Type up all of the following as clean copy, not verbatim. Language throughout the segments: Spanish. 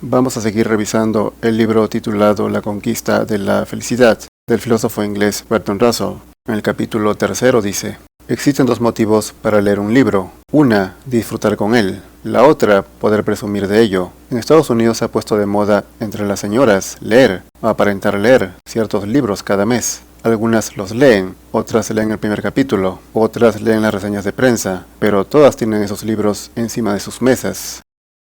Vamos a seguir revisando el libro titulado La conquista de la felicidad, del filósofo inglés Bertrand Russell. En el capítulo 3 dice: existen dos motivos para leer un libro. Una, disfrutar con él. La otra, poder presumir de ello. En Estados Unidos se ha puesto de moda entre las señoras leer, o aparentar leer, ciertos libros cada mes. Algunas los leen, otras leen el primer capítulo, otras leen las reseñas de prensa, pero todas tienen esos libros encima de sus mesas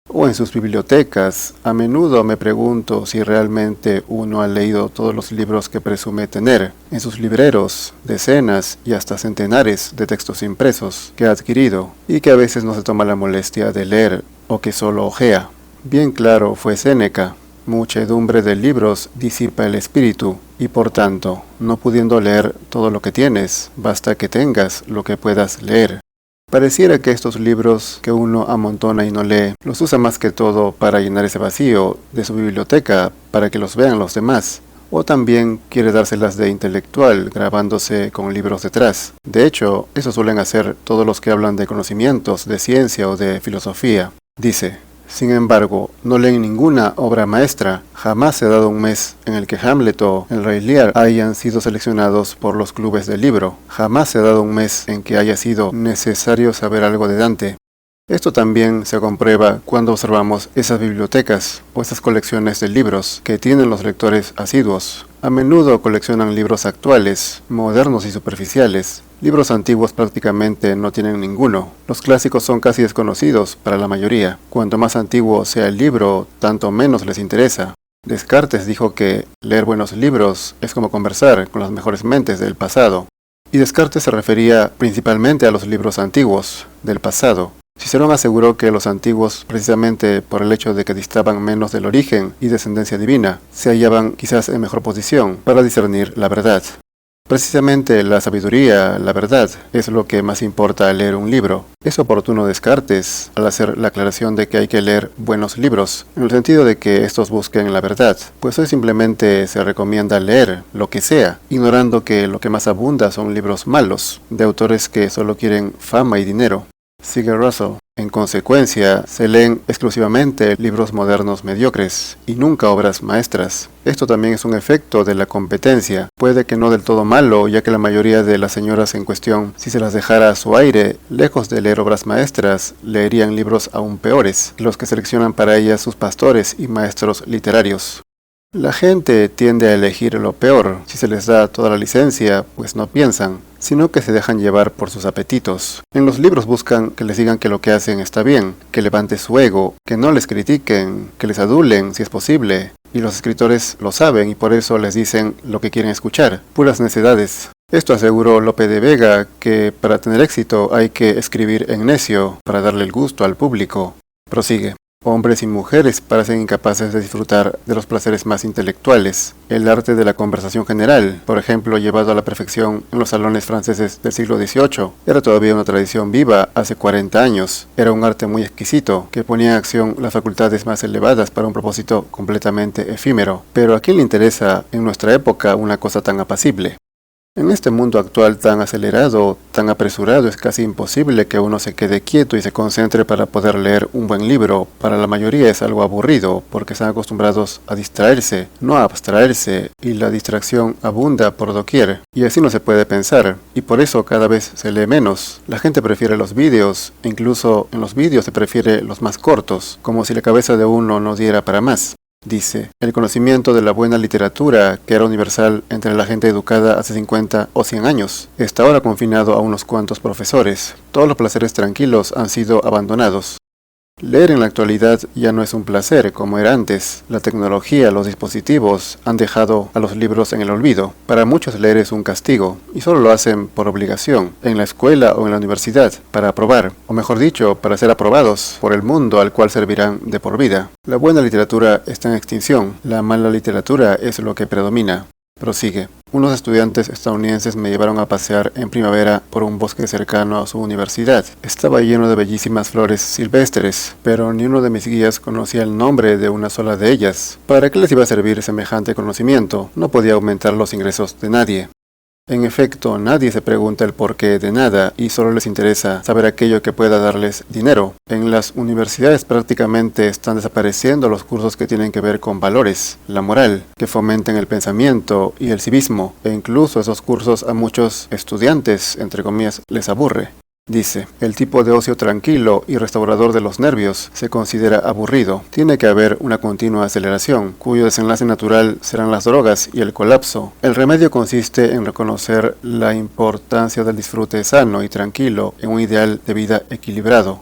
o en sus bibliotecas. A menudo me pregunto si realmente uno ha leído todos los libros que presume tener. En sus libreros, decenas y hasta centenares de textos impresos que ha adquirido y que a veces no se toma la molestia de leer o que solo hojea. Bien claro fue Séneca: muchedumbre de libros disipa el espíritu, y por tanto, no pudiendo leer todo lo que tienes, basta que tengas lo que puedas leer. Pareciera que estos libros que uno amontona y no lee, los usa más que todo para llenar ese vacío de su biblioteca, para que los vean los demás, o también quiere dárselas de intelectual, grabándose con libros detrás. De hecho, eso suelen hacer todos los que hablan de conocimientos, de ciencia o de filosofía. Dice: sin embargo, no leen ninguna obra maestra. Jamás se ha dado un mes en el que Hamlet o el Rey Lear hayan sido seleccionados por los clubes del libro. Jamás se ha dado un mes en que haya sido necesario saber algo de Dante. Esto también se comprueba cuando observamos esas bibliotecas o esas colecciones de libros que tienen los lectores asiduos. A menudo coleccionan libros actuales, modernos y superficiales. Libros antiguos prácticamente no tienen ninguno. Los clásicos son casi desconocidos para la mayoría. Cuanto más antiguo sea el libro, tanto menos les interesa. Descartes dijo que leer buenos libros es como conversar con las mejores mentes del pasado. Y Descartes se refería principalmente a los libros antiguos, del pasado. Cicerón aseguró que los antiguos, precisamente por el hecho de que distaban menos del origen y descendencia divina, se hallaban quizás en mejor posición para discernir la verdad. Precisamente la sabiduría, la verdad, es lo que más importa al leer un libro. Es oportuno Descartes al hacer la aclaración de que hay que leer buenos libros, en el sentido de que estos busquen la verdad, pues hoy simplemente se recomienda leer lo que sea, ignorando que lo que más abunda son libros malos, de autores que solo quieren fama y dinero. Sigue Russell: en consecuencia, se leen exclusivamente libros modernos mediocres y nunca obras maestras. Esto también es un efecto de la competencia, puede que no del todo malo, ya que la mayoría de las señoras en cuestión, si se las dejara a su aire, lejos de leer obras maestras, leerían libros aún peores, los que seleccionan para ellas sus pastores y maestros literarios. La gente tiende a elegir lo peor. Si se les da toda la licencia, pues no piensan, sino que se dejan llevar por sus apetitos. En los libros buscan que les digan que lo que hacen está bien, que levante su ego, que no les critiquen, que les adulen si es posible. Y los escritores lo saben y por eso les dicen lo que quieren escuchar, puras necedades. Esto aseguró Lope de Vega, que para tener éxito hay que escribir en necio para darle el gusto al público. Prosigue: hombres y mujeres parecen incapaces de disfrutar de los placeres más intelectuales. El arte de la conversación general, por ejemplo, llevado a la perfección en los salones franceses del siglo XVIII, era todavía una tradición viva hace 40 años. Era un arte muy exquisito, que ponía en acción las facultades más elevadas para un propósito completamente efímero. Pero ¿a quién le interesa en nuestra época una cosa tan apacible? En este mundo actual tan acelerado, tan apresurado, es casi imposible que uno se quede quieto y se concentre para poder leer un buen libro. Para la mayoría es algo aburrido, porque están acostumbrados a distraerse, no a abstraerse, y la distracción abunda por doquier, y así no se puede pensar, y por eso cada vez se lee menos. La gente prefiere los vídeos, e incluso en los vídeos se prefiere los más cortos, como si la cabeza de uno no diera para más. Dice: el conocimiento de la buena literatura, que era universal entre la gente educada hace 50 o 100 años, está ahora confinado a unos cuantos profesores. Todos los placeres tranquilos han sido abandonados. Leer en la actualidad ya no es un placer como era antes. La tecnología, los dispositivos han dejado a los libros en el olvido. Para muchos leer es un castigo, y solo lo hacen por obligación, en la escuela o en la universidad, para aprobar, o mejor dicho, para ser aprobados por el mundo al cual servirán de por vida. La buena literatura está en extinción, la mala literatura es lo que predomina. Prosigue: unos estudiantes estadounidenses me llevaron a pasear en primavera por un bosque cercano a su universidad. Estaba lleno de bellísimas flores silvestres, pero ni uno de mis guías conocía el nombre de una sola de ellas. ¿Para qué les iba a servir semejante conocimiento? No podía aumentar los ingresos de nadie. En efecto, nadie se pregunta el porqué de nada y solo les interesa saber aquello que pueda darles dinero. En las universidades prácticamente están desapareciendo los cursos que tienen que ver con valores, la moral, que fomenten el pensamiento y el civismo, e incluso esos cursos a muchos estudiantes, entre comillas, les aburre. Dice, el tipo de ocio tranquilo y restaurador de los nervios se considera aburrido. Tiene que haber una continua aceleración, cuyo desenlace natural serán las drogas y el colapso. El remedio consiste en reconocer la importancia del disfrute sano y tranquilo en un ideal de vida equilibrado.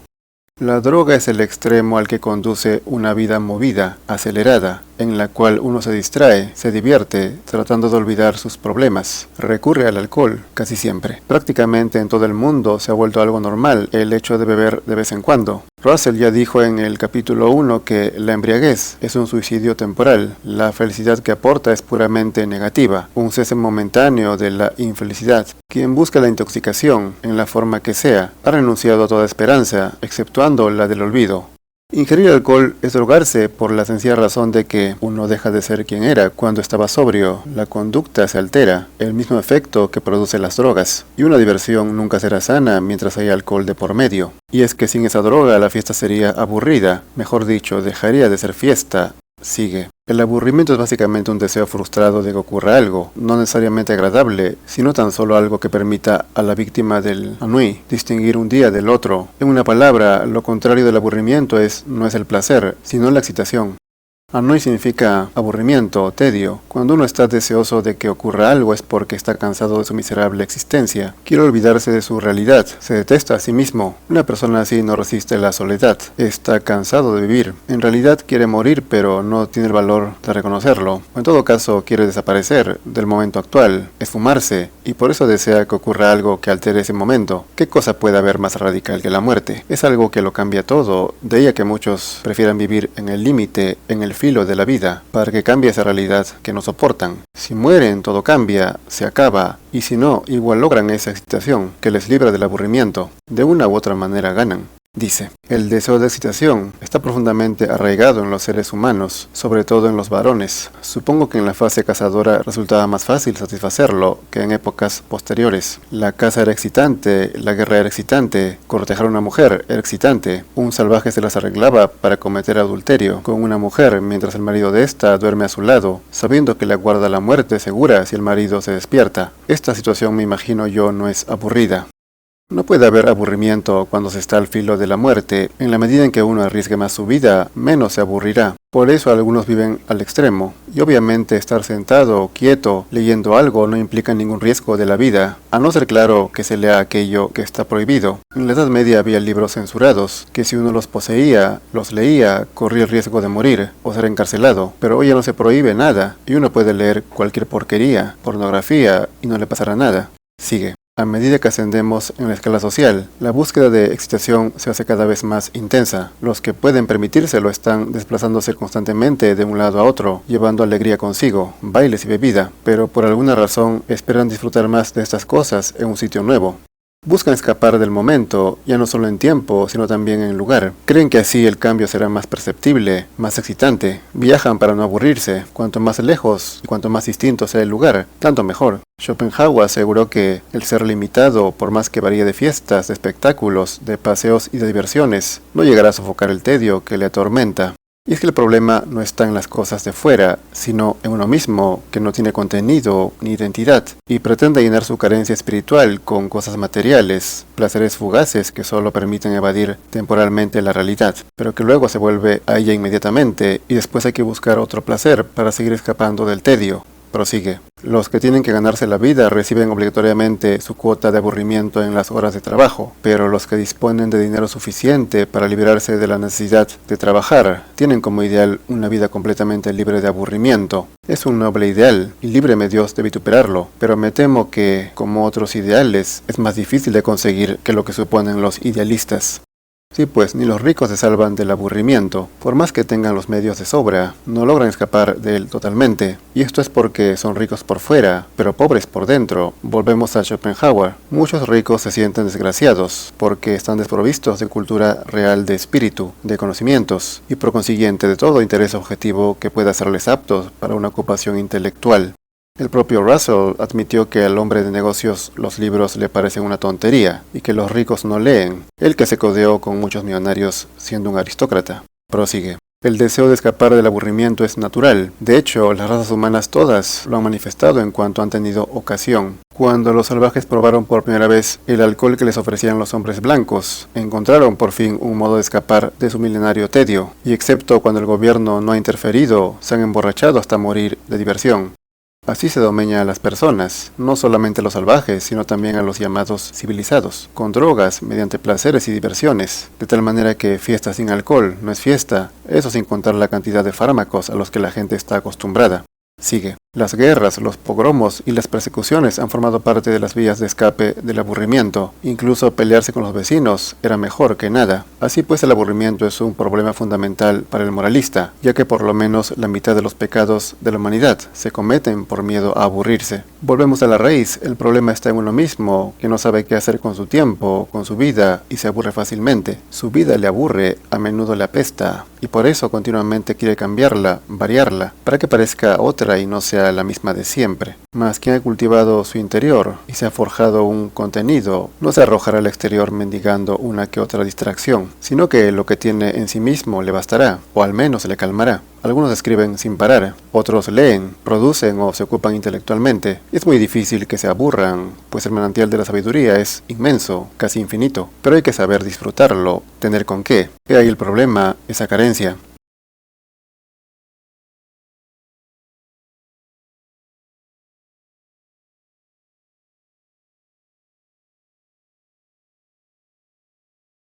La droga es el extremo al que conduce una vida movida, acelerada, en la cual uno se distrae, se divierte, tratando de olvidar sus problemas. Recurre al alcohol, casi siempre. Prácticamente en todo el mundo se ha vuelto algo normal el hecho de beber de vez en cuando. Russell ya dijo en el capítulo 1 que la embriaguez es un suicidio temporal. La felicidad que aporta es puramente negativa, un cese momentáneo de la infelicidad. Quien busca la intoxicación, en la forma que sea, ha renunciado a toda esperanza, exceptuando la del olvido. Ingerir alcohol es drogarse por la sencilla razón de que uno deja de ser quien era cuando estaba sobrio, la conducta se altera, el mismo efecto que produce las drogas, y una diversión nunca será sana mientras haya alcohol de por medio. Y es que sin esa droga la fiesta sería aburrida, mejor dicho, dejaría de ser fiesta. Sigue. El aburrimiento es básicamente un deseo frustrado de que ocurra algo, no necesariamente agradable, sino tan solo algo que permita a la víctima del ennui distinguir un día del otro. En una palabra, lo contrario del aburrimiento no es el placer, sino la excitación. Ennui significa aburrimiento, tedio. Cuando uno está deseoso de que ocurra algo es porque está cansado de su miserable existencia. Quiere olvidarse de su realidad. Se detesta a sí mismo. Una persona así no resiste la soledad. Está cansado de vivir. En realidad quiere morir, pero no tiene el valor de reconocerlo. O en todo caso quiere desaparecer del momento actual, esfumarse, y por eso desea que ocurra algo que altere ese momento. ¿Qué cosa puede haber más radical que la muerte? Es algo que lo cambia todo. De ahí a que muchos prefieran vivir en el límite, en el filo de la vida, para que cambie esa realidad que no soportan. Si mueren, todo cambia, se acaba, y si no, igual logran esa excitación que les libra del aburrimiento. De una u otra manera ganan. Dice, el deseo de excitación está profundamente arraigado en los seres humanos, sobre todo en los varones. Supongo que en la fase cazadora resultaba más fácil satisfacerlo que en épocas posteriores. La caza era excitante, la guerra era excitante, cortejar a una mujer era excitante. Un salvaje se las arreglaba para cometer adulterio con una mujer mientras el marido de ésta duerme a su lado, sabiendo que le aguarda la muerte segura si el marido se despierta. Esta situación, me imagino yo, no es aburrida. No puede haber aburrimiento cuando se está al filo de la muerte. En la medida en que uno arriesgue más su vida, menos se aburrirá. Por eso algunos viven al extremo. Y obviamente estar sentado, quieto, leyendo algo no implica ningún riesgo de la vida, a no ser claro que se lea aquello que está prohibido. En la Edad Media había libros censurados, que si uno los poseía, los leía, corría el riesgo de morir o ser encarcelado. Pero hoy ya no se prohíbe nada, y uno puede leer cualquier porquería, pornografía, y no le pasará nada. Sigue. A medida que ascendemos en la escala social, la búsqueda de excitación se hace cada vez más intensa. Los que pueden permitírselo están desplazándose constantemente de un lado a otro, llevando alegría consigo, bailes y bebida, pero por alguna razón esperan disfrutar más de estas cosas en un sitio nuevo. Buscan escapar del momento, ya no solo en tiempo, sino también en lugar. Creen que así el cambio será más perceptible, más excitante. Viajan para no aburrirse. Cuanto más lejos y cuanto más distinto sea el lugar, tanto mejor. Schopenhauer aseguró que el ser limitado, por más que varíe de fiestas, de espectáculos, de paseos y de diversiones, no llegará a sofocar el tedio que le atormenta. Y es que el problema no está en las cosas de fuera, sino en uno mismo, que no tiene contenido ni identidad, y pretende llenar su carencia espiritual con cosas materiales, placeres fugaces que solo permiten evadir temporalmente la realidad, pero que luego se vuelve a ella inmediatamente, y después hay que buscar otro placer para seguir escapando del tedio. Prosigue. Los que tienen que ganarse la vida reciben obligatoriamente su cuota de aburrimiento en las horas de trabajo, pero los que disponen de dinero suficiente para librarse de la necesidad de trabajar tienen como ideal una vida completamente libre de aburrimiento. Es un noble ideal, y líbreme Dios de vituperarlo, pero me temo que, como otros ideales, es más difícil de conseguir que lo que suponen los idealistas. Sí, pues ni los ricos se salvan del aburrimiento. Por más que tengan los medios de sobra, no logran escapar de él totalmente. Y esto es porque son ricos por fuera, pero pobres por dentro. Volvemos a Schopenhauer. Muchos ricos se sienten desgraciados, porque están desprovistos de cultura real de espíritu, de conocimientos, y por consiguiente de todo interés objetivo que pueda hacerles aptos para una ocupación intelectual. El propio Russell admitió que al hombre de negocios los libros le parecen una tontería y que los ricos no leen, él que se codeó con muchos millonarios siendo un aristócrata. Prosigue. El deseo de escapar del aburrimiento es natural. De hecho, las razas humanas todas lo han manifestado en cuanto han tenido ocasión. Cuando los salvajes probaron por primera vez el alcohol que les ofrecían los hombres blancos, encontraron por fin un modo de escapar de su milenario tedio, y excepto cuando el gobierno no ha interferido, se han emborrachado hasta morir de diversión. Así se domeña a las personas, no solamente a los salvajes, sino también a los llamados civilizados, con drogas, mediante placeres y diversiones, de tal manera que fiesta sin alcohol no es fiesta, eso sin contar la cantidad de fármacos a los que la gente está acostumbrada. Sigue. Las guerras, los pogromos y las persecuciones han formado parte de las vías de escape del aburrimiento. Incluso pelearse con los vecinos era mejor que nada. Así pues, el aburrimiento es un problema fundamental para el moralista, ya que por lo menos la mitad de los pecados de la humanidad se cometen por miedo a aburrirse. Volvemos a la raíz, el problema está en uno mismo, que no sabe qué hacer con su tiempo, con su vida, y se aburre fácilmente. Su vida le aburre, a menudo le apesta, y por eso continuamente quiere cambiarla, variarla, para que parezca otra y no sea la misma de siempre. Mas quien ha cultivado su interior y se ha forjado un contenido, no se arrojará al exterior mendigando una que otra distracción, sino que lo que tiene en sí mismo le bastará, o al menos le calmará. Algunos escriben sin parar, otros leen, producen o se ocupan intelectualmente. Es muy difícil que se aburran, pues el manantial de la sabiduría es inmenso, casi infinito, pero hay que saber disfrutarlo, tener con qué. He ahí el problema, esa carencia.